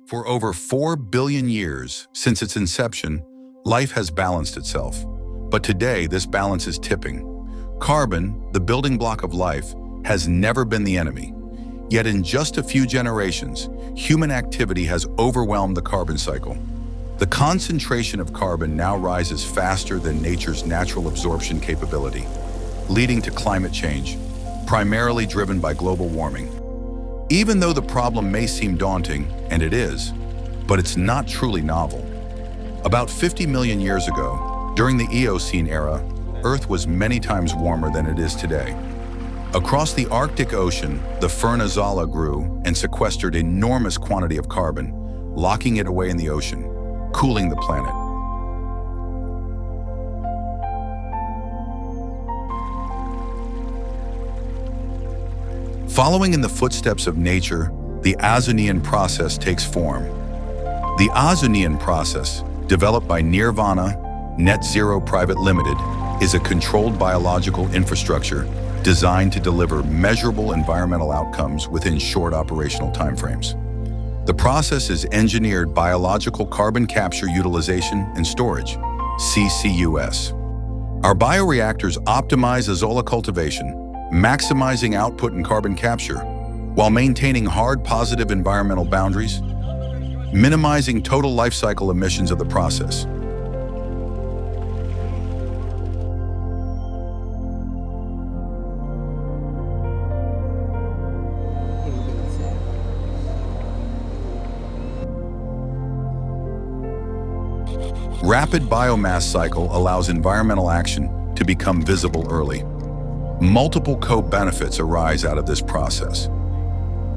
For over 4 billion years since its inception, life has balanced itself. But today, this balance is tipping. Carbon, the building block of life, has never been the enemy. Yet in just a few generations, human activity has overwhelmed the carbon cycle. The concentration of carbon now rises faster than nature's natural absorption capability, leading to climate change, primarily driven by global warming. Even though the problem may seem daunting, and it is, but it's not truly novel. About 50 million years ago, during the Eocene era, Earth was many times warmer than it is today. Across the Arctic Ocean, the fern azala grew and sequestered enormous quantity of carbon, locking it away in the ocean, cooling the planet. Following in the footsteps of nature, the AzoNian process takes form. The AzoNian process, developed by NeerVana NetZero Private Limited, is a controlled biological infrastructure designed to deliver measurable environmental outcomes within short operational timeframes. The process is engineered biological carbon capture, utilization, and storage, CCUS. Our bioreactors optimize azolla cultivation, maximizing output and carbon capture, while maintaining hard positive environmental boundaries, minimizing total life cycle emissions of the process. Rapid biomass cycle allows environmental action to become visible early. Multiple co-benefits arise out of this process.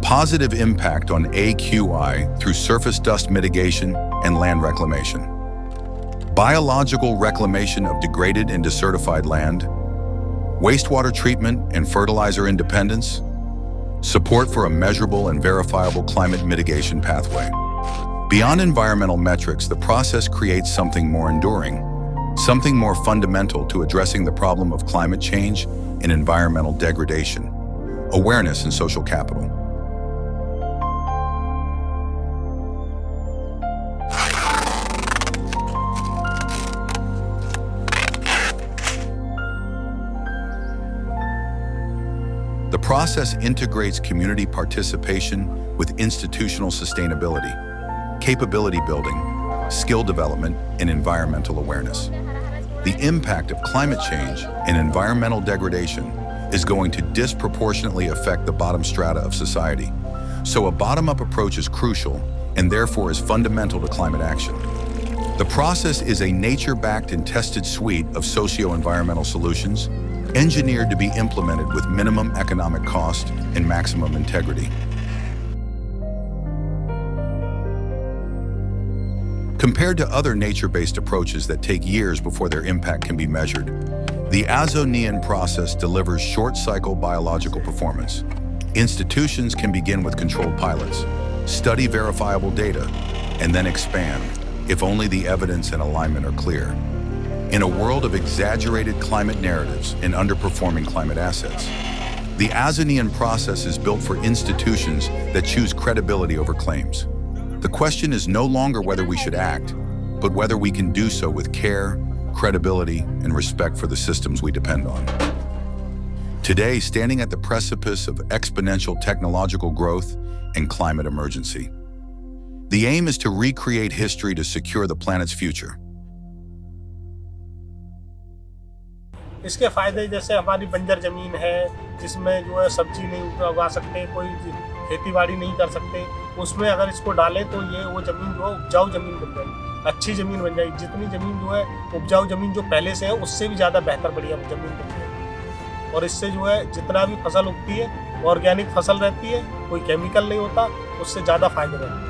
Positive impact on AQI through surface dust mitigation and land reclamation. Biological reclamation of degraded and desertified land. Wastewater treatment and fertilizer independence. Support for a measurable and verifiable climate mitigation pathway. Beyond environmental metrics, the process creates something more enduring, something more fundamental to addressing the problem of climate change and environmental degradation, awareness and social capital. The process integrates community participation with institutional sustainability, capability building, skill development, and environmental awareness. The impact of climate change and environmental degradation is going to disproportionately affect the bottom strata of society. So a bottom-up approach is crucial and therefore is fundamental to climate action. The process is a nature-backed and tested suite of socio-environmental solutions engineered to be implemented with minimum economic cost and maximum integrity. Compared to other nature-based approaches that take years before their impact can be measured, the AzoNian process delivers short-cycle biological performance. Institutions can begin with controlled pilots, study verifiable data, and then expand, if only the evidence and alignment are clear. In a world of exaggerated climate narratives and underperforming climate assets, the AzoNian process is built for institutions that choose credibility over claims. The question is no longer whether we should act, but whether we can do so with care, credibility, and respect for the systems we depend on. Today, standing at the precipice of exponential technological growth and climate emergency, the aim is to recreate history to secure the planet's future. इसके फायदे जैसे हमारी बंजर जमीन है जिसमें जो है सब्जी नहीं उगा सकते, कोई खेती बाड़ी नहीं कर सकते, उसमें अगर इसको डालें तो ये वो ज़मीन जो है उपजाऊ ज़मीन बन जाएगी, अच्छी ज़मीन बन जाएगी। जितनी ज़मीन जो है उपजाऊ ज़मीन जो पहले से है उससे भी ज़्यादा बेहतर बढ़िया ज़मीन बन जाएगी। और इससे जो है जितना भी फसल उगती है ऑर्गेनिक फसल रहती है, कोई केमिकल नहीं होता, उससे ज़्यादा फायदे रहते हैं।